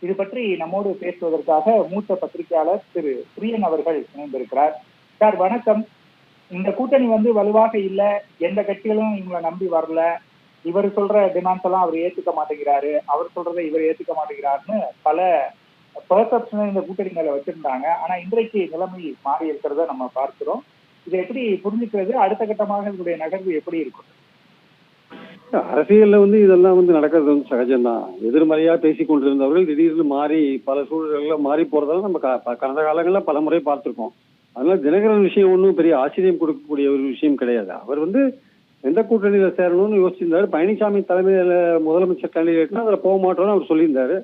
இது பற்றி நம்மோடு பேசுவதற்காக மூத்த பத்திரிகையாளர் திரு பிரியன் அவர்கள் இணைந்திருக்கிறார். சார் வணக்கம். இந்த கூட்டணி வலுவாக இல்ல, எந்த கட்சிகளும் இவங்களை நம்பி வரல, இவர் சொல்ற டிமாண்ட்ஸ் எல்லாம் அவர் ஏத்துக்க மாட்டேங்கிறாரு, அவர் சொல்றதை இவர் ஏத்துக்க மாட்டேங்கிறாருன்னு பல பெர்செப்ஷனை இந்த கூட்டணி மேல வச்சிருந்தாங்க. ஆனா இன்றைக்கு நிலைமை மாறி இருக்கிறத நம்ம பார்க்கிறோம். இதை எப்படி புரிஞ்சுக்கிறது? அடுத்த கட்டமாக இதனுடைய நகர்வு எப்படி இருக்கும்? அரசியல்ல இதெல்லாம் நடக்கிறது சகஜம்தான். எதிர்மறையா பேசிக் கொண்டிருந்தவர்கள் திடீர்னு மாறி பல சூழல்கள்ல மாறி போறதால நம்ம கடந்த காலங்கள்ல பல முறை பார்த்திருக்கோம். அதனால தினகரன் விஷயம் ஒன்றும் பெரிய ஆச்சரியம் கொடுக்கக்கூடிய ஒரு விஷயம் கிடையாது. அவர் எந்த கூட்டணியில சேரணும்னு யோசிச்சிருந்தாரு. பழனிசாமி தலைமையில முதலமைச்சர் கேண்டிடேட்னா அதுல போக மாட்டோம்னு அவர் சொல்லியிருந்தாரு.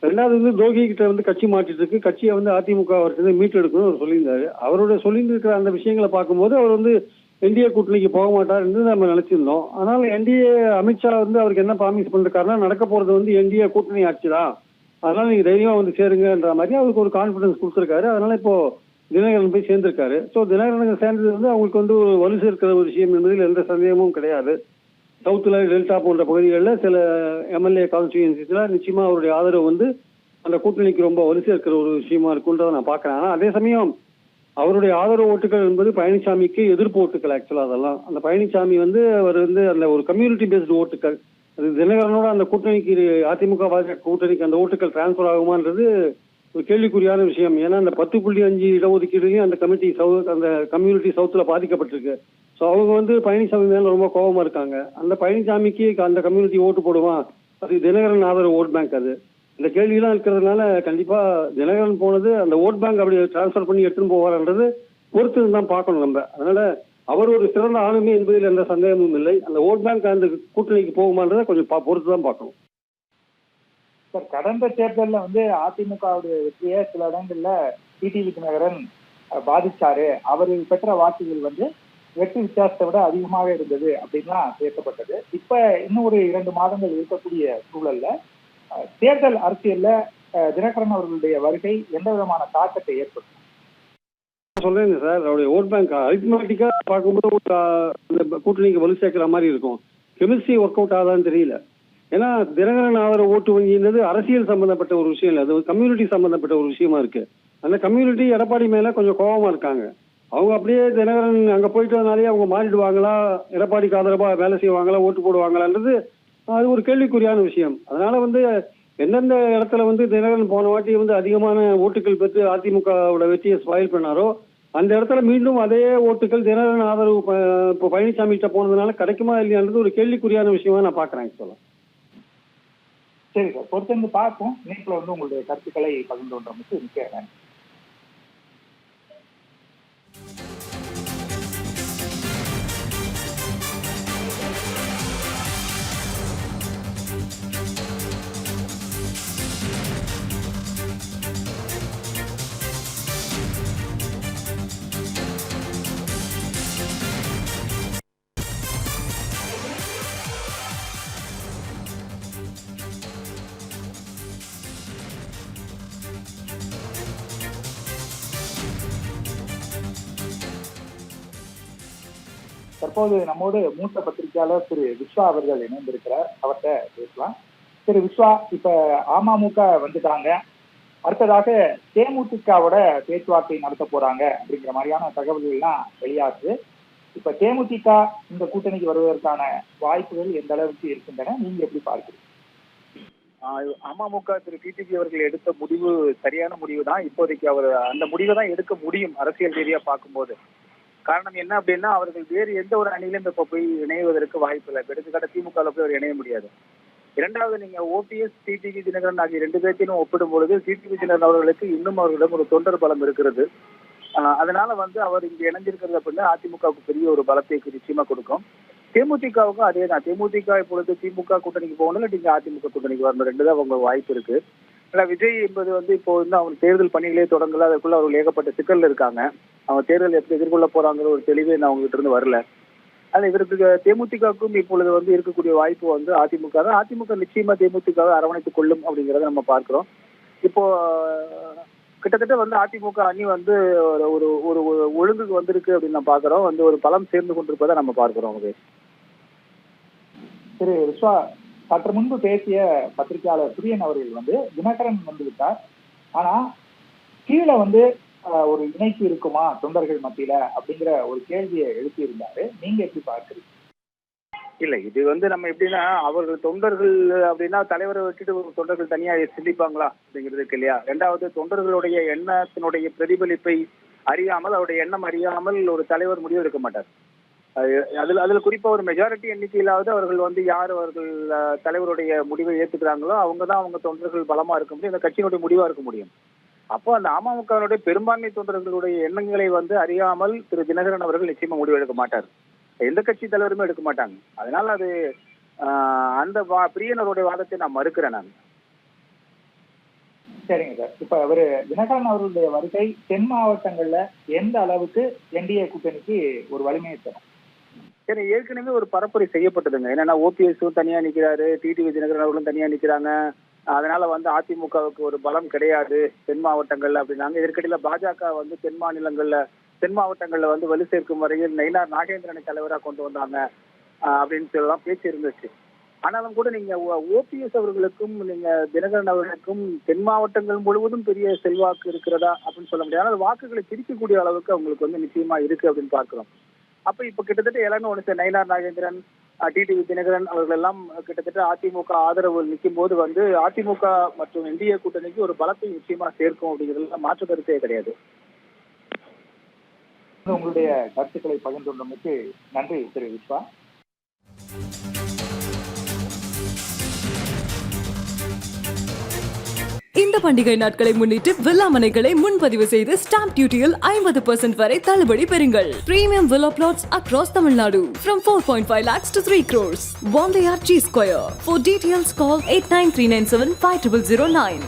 ரெண்டாவது தோகி கிட்ட கட்சி மாற்றிட்டு இருக்கு, கட்சியை அதிமுக அவர்கிட்ட மீட்டு எடுக்கணும்னு அவர் சொல்லியிருந்தாரு. அவருடைய சொல்லியிருக்கிற அந்த விஷயங்களை பார்க்கும்போது அவர் என்டிஏ கூட்டணிக்கு போக மாட்டார் என்று நம்ம நினைச்சிருந்தோம். ஆனால் என்டிஏ அமித்ஷா அவருக்கு என்ன ப்ராமிஸ் பண்ணிருக்காருன்னா, நடக்க போறது என்டிஏ கூட்டணி ஆட்சி தான், அதனால நீங்க தைரியமா சேருங்கன்ற மாதிரி அவருக்கு ஒரு கான்பிடன்ஸ் கொடுத்துருக்காரு. அதனால இப்போ தினகரன் போய் சேர்ந்திருக்காரு. ஸோ தினகரன் சேர்ந்தது அவங்களுக்கு ஒரு வலு சேர்க்கிற ஒரு விஷயம் என்பதில் எந்த சந்தேகமும் கிடையாது. சவுத்துல டெல்டா போன்ற பகுதிகளில் சில எம்எல்ஏ கான்ஸ்டியூன்சிஸ்ல நிச்சயமா அவருடைய ஆதரவு அந்த கூட்டணிக்கு ரொம்ப வலு சேர்க்கிற ஒரு விஷயமா இருக்குன்றதை நான் பாக்குறேன். ஆனா அதே சமயம் அவருடைய ஆதரவு ஓட்டுகள் என்பது பழனிசாமிக்கு எதிர்ப்பு ஓட்டுகள். ஆக்சுவலா அதெல்லாம் அந்த பழனிசாமி அவர் அந்த ஒரு கம்யூனிட்டி பேஸ்டு ஓட்டுகள், அது தினகரனோட அந்த கூட்டணிக்கு அதிமுக கூட்டணிக்கு அந்த ஓட்டுகள் டிரான்ஸ்பர் ஆகுமான்றது ஒரு கேள்விக்குறியான விஷயம். ஏன்னா அந்த 10.5 இடஒதுக்கீடுலையும் அந்த அந்த கம்யூனிட்டி சவுத்துல பாதிக்கப்பட்டிருக்கு. ஸோ அவங்க பழனிசாமி மேல ரொம்ப கோபமா இருக்காங்க. அந்த பழனிசாமிக்கு அந்த கம்யூனிட்டி ஓட்டு போடுவான், அது தினகரன் ஆதரவு ஓட் பேங்க். அது இந்த கேள்வியெல்லாம் இருக்கிறதுனால கண்டிப்பா தினகரன் போனது அந்த ஓட் பேங்க் அப்படி டிரான்ஸ்பர் பண்ணி எடுத்துன்னு போவார்ன்றது பொறுத்து தான் பார்க்கணும் நம்ம. அதனால அவர் ஒரு சிறந்த ஆளுமை என்பதில் எந்த சந்தேகமும் இல்லை. அந்த ஓட் பேங்க் அந்த கூட்டணிக்கு போகுமான்றதை கொஞ்சம் பொறுத்து தான் பார்க்கணும். சார், கடந்த தேர்தலில் அதிமுகவுடைய வெற்றியை சில இடங்கள்ல டிடிவி தினகரன் பாதிச்சாரு, அவர் பெற்ற வாக்குகள் வெற்றி வித்தியாசத்தை விட அதிகமாக இருந்தது அப்படின்லாம் பேசப்பட்டது. இப்ப இன்னும் ஒரு 2 மாதங்கள் இருக்கக்கூடிய சூழல்ல தேர்தல் அரசியல்ல தினகரன் அவர்களுடைய வருகை எந்த விதமான தாக்கத்தை ஏற்படுத்தும்? சொல்றேங்க சார், அவருடைய ஓட் பேங்க் அரித்மெட்டிக்கா பார்க்கும்போது அந்த கூட்டணிக்கு வலு சேர்க்கிற மாதிரி இருக்கும். கெமிஸ்ட்ரி ஒர்க் அவுட் ஆகுதான்னு தெரியல. ஏன்னா தினகரன் ஆதரவு ஓட்டு வங்கின்றது அரசியல் சம்பந்தப்பட்ட ஒரு விஷயம் இல்லை, அது கம்யூனிட்டி சம்பந்தப்பட்ட ஒரு விஷயமா இருக்கு. அந்த கம்யூனிட்டி எடப்பாடி மேல கொஞ்சம் கோபமா இருக்காங்க. அவங்க அப்படியே தினகரன் அங்க போயிட்டதுனாலே அவங்க மாறிடுவாங்களா, எடப்பாடிக்கு ஆதரவா வேலை செய்வாங்களா, ஓட்டு போடுவாங்களான்றது அது ஒரு கேள்விக்குறியான விஷயம். அதனால எந்தெந்த இடத்துல தினகரன் போன வாட்டி அதிகமான ஓட்டுகள் பெற்று அதிமுகவோட வெற்றியை ஸ்பாயில் பண்ணாரோ அந்த இடத்துல மீண்டும் அதே ஓட்டுகள் தினகரன் ஆதரவு இப்போ பழனிசாமி கிட்ட போனதுனால கிடைக்குமா இல்லையான்றது ஒரு கேள்விக்குறியான விஷயமா நான் பாக்குறேன். சொல்ல சரி சார், பொறுத்திருந்து பார்ப்போம். இணைப்புல உங்களுடைய கருத்துக்களை பகிர்ந்து கொண்டமைக்கு மிக்க நன்றி. தற்போது நம்மோடு மூத்த பத்திரிகையாளர் திரு விஸ்வா அவர்கள் இணைந்திருக்கிறார். அவர்கிட்ட பேசலாம். திரு விஸ்வா, இப்ப அமமுக வந்துட்டாங்க, அடுத்ததாக தேமுதிகவோட பேச்சுவார்த்தை நடத்த போறாங்க அப்படிங்கிற மாதிரியான தகவல்கள் எல்லாம் வெளியாகுது. இப்ப தேமுதிக இந்த கூட்டணிக்கு வருவதற்கான வாய்ப்புகள் எந்த அளவுக்கு இருக்கின்றன, நீங்க எப்படி பார்க்கிறீங்க? அமமுக திரு டிடிவி அவர்கள் எடுத்த முடிவு சரியான முடிவு தான். இப்போதைக்கு அவர் அந்த முடிவை தான் எடுக்க முடியும் அரசியல் ரீதியா பார்க்கும்போது. காரணம் என்ன அப்படின்னா, அவர்கள் வேறு எந்த ஒரு அணியிலும் இப்ப போய் இணைவதற்கு வாய்ப்பு இல்லை. எடுத்துக்காட்ட திமுக போய் அவர் இணைய முடியாது. இரண்டாவது, நீங்க ஓபிஎஸ் டிடிவி தினகரன் ஆகிய 2 பேர்த்தையும் ஒப்பிடும் பொழுது டிடிவி தினகரன் அவர்களுக்கு இன்னும் அவர்களிடம் ஒரு தொண்டர் பலம் இருக்கிறது. அதனால அவர் இங்க இணைஞ்சிருக்கிறது அப்படின்னா அதிமுகவுக்கு பெரிய ஒரு பலத்தை நிச்சயமா கொடுக்கும். தேமுதிகவுக்கும் அதே தான். தேமுதிக இப்பொழுது திமுக கூட்டணிக்கு போகணும், இல்லை நீங்க அதிமுக கூட்டணிக்கு வரணும், 2 தான் அவங்க வாய்ப்பு இருக்கு. விஜய் என்பது இப்போ அவங்க தேர்தல் பணிகளே தொடங்கல, அதுக்குள்ள அவர்கள் ஏகப்பட்ட சிக்கல் இருக்காங்க. அவங்க தேர்தல் எப்படி எதிர்கொள்ள போறாங்கிற ஒரு தெளிவே அவங்க கிட்ட இருந்து வரல. ஆனா இவருக்கு தேமுதிகவுக்கும் இப்பொழுது இருக்கக்கூடிய வாய்ப்பு அதிமுக தான். அதிமுக நிச்சயமா தேமுதிகவை அரவணைத்துக் கொள்ளும் அப்படிங்கறத நம்ம பார்க்கிறோம். இப்போ கிட்டத்தட்ட அதிமுக அணி ஒரு ஒரு ஒழுங்குக்கு வந்திருக்கு அப்படின்னு நம்ம பாக்குறோம். ஒரு பலம் சேர்ந்து கொண்டிருப்பதை நம்ம பார்க்கிறோம். திரு விஸ்வா, சற்று முன்பு பேசிய பத்திரிகையாளர் பிரியன் அவர்கள் வந்து தினகரன் வந்து விட்டார், ஆனா கீழே வந்து ஒரு இணைப்பு இருக்குமா தொண்டர்கள் மத்தியில அப்படிங்கிற ஒரு கேள்வியை எழுப்பி இருந்தாரு. நீங்க எப்படி பார்க்கிறீங்க? இல்ல இது வந்து நம்ம எப்படின்னா அவர்கள் தொண்டர்கள் அப்படின்னா தலைவரை வச்சுட்டு ஒரு தொண்டர்கள் தனியா சிந்திப்பாங்களா அப்படிங்கிறதுக்கு இல்லையா. ரெண்டாவது தொண்டர்களுடைய எண்ணத்தினுடைய பிரதிபலிப்பை அறியாமல், அவருடைய எண்ணம் அறியாமல் ஒரு தலைவர் முடிவு எடுக்க மாட்டார். அதுல குறிப்பா ஒரு மெஜாரிட்டி எண்ணிக்கையிலாவது அவர்கள் வந்து யார் அவர்கள் தலைவருடைய முடிவை ஏத்துக்கிறாங்களோ அவங்கதான் அவங்க தொண்டர்கள் பலமா இருக்க முடியும், அந்த கட்சியினுடைய முடிவா இருக்க முடியும். அப்போ அந்த அமமுகவினுடைய பெரும்பான்மை தொண்டர்களுடைய எண்ணங்களை வந்து அறியாமல் திரு தினகரன் அவர்கள் நிச்சயமா முடிவு எடுக்க மாட்டார், எந்த கட்சி தலைவருமே எடுக்க மாட்டாங்க. அதனால அது அந்த பிரியனருடைய வாதத்தை நான் மறுக்கிறேன் நான். சரிங்க சார். இப்ப அவரு தினகரன் அவர்களுடைய வருகை தென் மாவட்டங்கள்ல எந்த அளவுக்கு என்டிஏ கூட்டணிக்கு ஒரு வலிமையை தரும்? சரி, ஏற்கனவே ஒரு பரப்புரை செய்யப்பட்டதுங்க. என்னன்னா ஓபிஎஸும் தனியா நிக்கிறாரு, டிடிவி தினகரன் அவர்களும் தனியா நிக்கிறாங்க, அதனால வந்து அதிமுகவுக்கு ஒரு பலம் கிடையாது தென் மாவட்டங்கள்ல அப்படின்னாங்க. இதற்கிடையில பாஜக வந்து தென் மாவட்டங்கள்ல வந்து வலு சேர்க்கும் வரையில் நயினார் நாகேந்திரனை தலைவராக கொண்டு வந்தாங்க அப்படின்னு சொல்லலாம் பேச்சு இருந்துச்சு. ஆனாலும் கூட நீங்க ஓபிஎஸ் அவர்களுக்கும் நீங்க தினகரன் அவர்களுக்கும் தென் மாவட்டங்கள் முழுவதும் பெரிய செல்வாக்கு இருக்கிறதா அப்படின்னு சொல்ல முடியாது. ஆனால் வாக்குகளை பிரிக்கக்கூடிய அளவுக்கு அவங்களுக்கு வந்து நிச்சயமா இருக்கு அப்படின்னு பார்க்கிறோம். அப்ப இப்ப கிட்டத்தட்ட எல்லாமே ஒன்று நயினார் நாகேந்திரன், டிடிவி தினகரன் அவர்கள் எல்லாம் கிட்டத்தட்ட அதிமுக ஆதரவு நிற்கும் போது வந்து அதிமுக மற்றும் என்டிஏ கூட்டணிக்கு ஒரு பலத்தை நிச்சயமா சேர்க்கும் அப்படிங்கிறதுல மாற்று கருத்தே கிடையாது. உங்களுடைய கருத்துக்களை பகிர்ந்துள்ளமைக்கு நன்றி திரு விஸ்வா. இந்த பண்டிகை நாட்களை முன்னிட்டு வில்லா மனைகளை முன்பதிவு செய்து ஸ்டாம்ப் டியூட்டியில் 50% வரை தள்ளுபடி பெறுங்கள். Premium villa plots across Tamil Nadu from 4.5 lakhs to 3 crores. One layer G Square. For details call 8939750009.